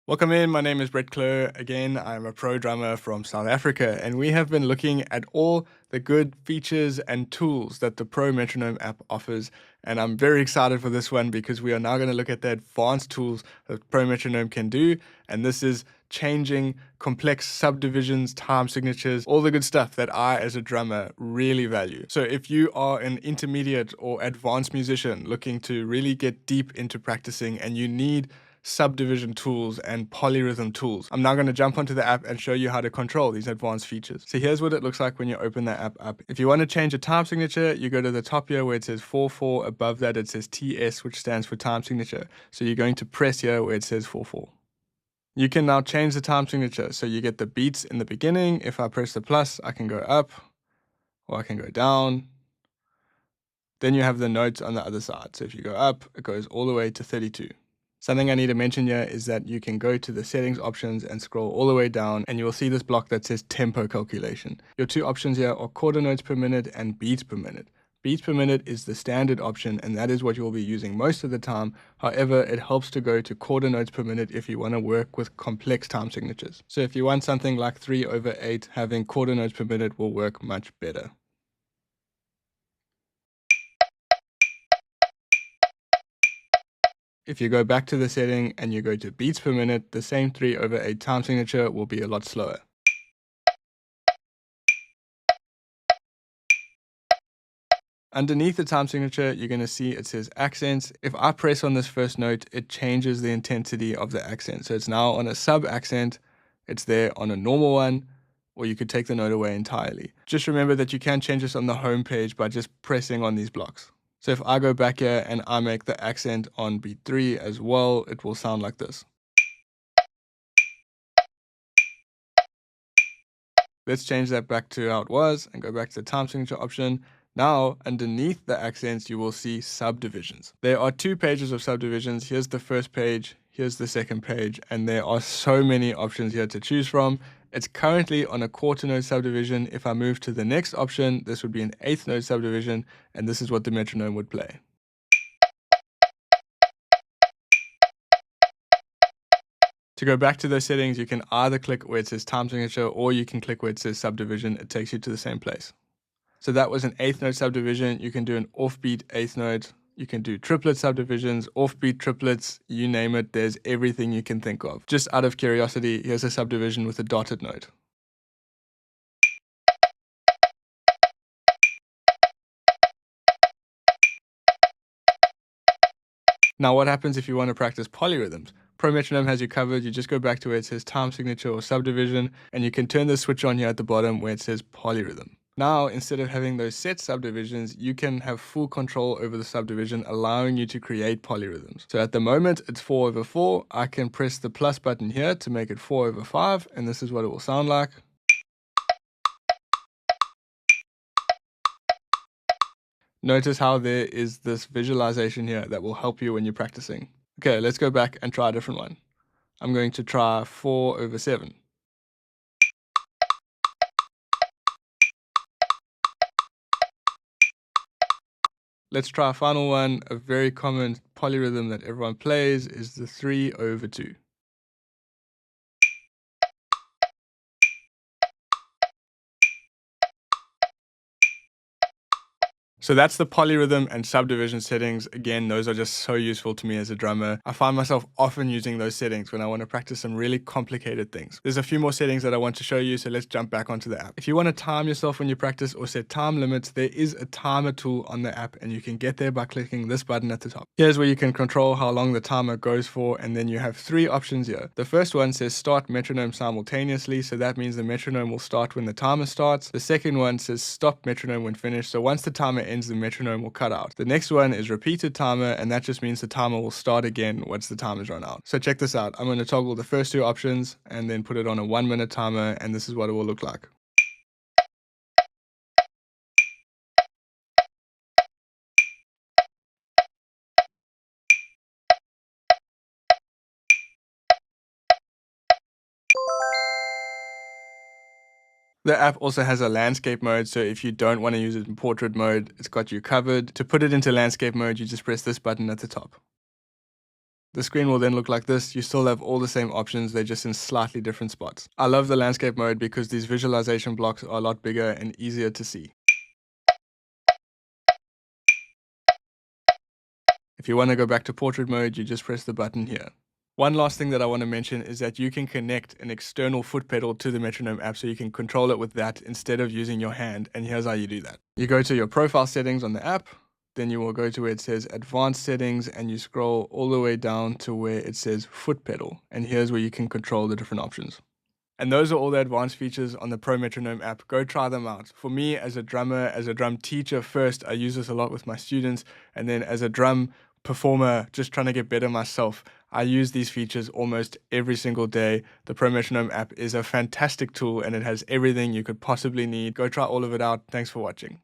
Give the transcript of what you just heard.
Welcome in, my name is Brett Kleur. Again, I'm a pro drummer from South Africa, and we have been looking at all the good features and tools that the Pro Metronome app offers. And I'm very excited for this one because we are now going to look at the advanced tools that Pro Metronome can do. And this is changing complex subdivisions, time signatures, all the good stuff that I, as a drummer, really value. So if you are an intermediate or advanced musician looking to really get deep into practicing and you need subdivision tools and polyrhythm tools, I'm now going to jump onto the app and show you how to control these advanced features. So here's what it looks like when you open the app up. If you want to change a time signature, you go to the top here where it says 4/4. Above that it says TS, which stands for time signature. So you're going to press here where it says 4/4. You can now change the time signature. So you get the beats in the beginning. If I press the plus, I can go up or I can go down. Then you have the notes on the other side. So if you go up, it goes all the way to 32. Something I need to mention here is that you can go to the settings options and scroll all the way down and you will see this block that says tempo calculation. Your two options here are quarter notes per minute and beats per minute. Beats per minute is the standard option and that is what you will be using most of the time. However, it helps to go to quarter notes per minute if you want to work with complex time signatures. So if you want something like 3/8, having quarter notes per minute will work much better. If you go back to the setting and you go to beats per minute, the same 3/8 time signature will be a lot slower. Underneath the time signature, you're going to see it says accents. If I press on this first note, it changes the intensity of the accent. So it's now on a sub accent, it's there on a normal one, or you could take the note away entirely. Just remember that you can change this on the home page by just pressing on these blocks. So if I go back here and I make the accent on beat 3 as well, it will sound like this. Let's change that back to how it was and go back to the time signature option. Now, underneath the accents, you will see subdivisions. There are two pages of subdivisions. Here's the first page, here's the second page, and there are so many options here to choose from. It's currently on a quarter note subdivision. If I move to the next option, this would be an eighth note subdivision, and this is what the metronome would play. To go back to those settings, you can either click where it says time signature or you can click where it says subdivision. It takes you to the same place. So that was an eighth note subdivision. You can do an offbeat eighth note. You can do triplet subdivisions, offbeat triplets, you name it. There's everything you can think of. Just out of curiosity, here's a subdivision with a dotted note. Now what happens if you want to practice polyrhythms? Pro Metronome has you covered. You just go back to where it says time signature or subdivision, and you can turn the switch on here at the bottom where it says polyrhythm. Now, instead of having those set subdivisions, you can have full control over the subdivision, allowing you to create polyrhythms. So at the moment, it's 4/4. I can press the plus button here to make it 4/5, and this is what it will sound like. Notice how there is this visualization here that will help you when you're practicing. Okay, let's go back and try a different one. I'm going to try 4/7. Let's try a final one. A very common polyrhythm that everyone plays is the 3/2. So that's the polyrhythm and subdivision settings. Again, those are just so useful to me as a drummer. I find myself often using those settings when I want to practice some really complicated things. There's a few more settings that I want to show you, so let's jump back onto the app. If you want to time yourself when you practice or set time limits, there is a timer tool on the app and you can get there by clicking this button at the top. Here's where you can control how long the timer goes for, and then you have three options here. The first one says start metronome simultaneously, so that means the metronome will start when the timer starts. The second one says stop metronome when finished, so once the timer ends, the metronome will cut out. The next one is repeated timer, and that just means the timer will start again once the timer's run out. So check this out. I'm going to toggle the first two options and then put it on a 1-minute timer, and this is what it will look like. The app also has a landscape mode, so if you don't want to use it in portrait mode, it's got you covered. To put it into landscape mode, you just press this button at the top. The screen will then look like this. You still have all the same options, they're just in slightly different spots. I love the landscape mode because these visualization blocks are a lot bigger and easier to see. If you want to go back to portrait mode, you just press the button here. One last thing that I want to mention is that you can connect an external foot pedal to the Metronome app so you can control it with that instead of using your hand, and here's how you do that. You go to your profile settings on the app, then you will go to where it says advanced settings and you scroll all the way down to where it says foot pedal, and here's where you can control the different options. And those are all the advanced features on the Pro Metronome app. Go try them out. For me, as a drummer, as a drum teacher first, I use this a lot with my students, and then as a drum performer, just trying to get better myself, I use these features almost every single day. The Pro Metronome app is a fantastic tool and it has everything you could possibly need. Go try all of it out. Thanks for watching.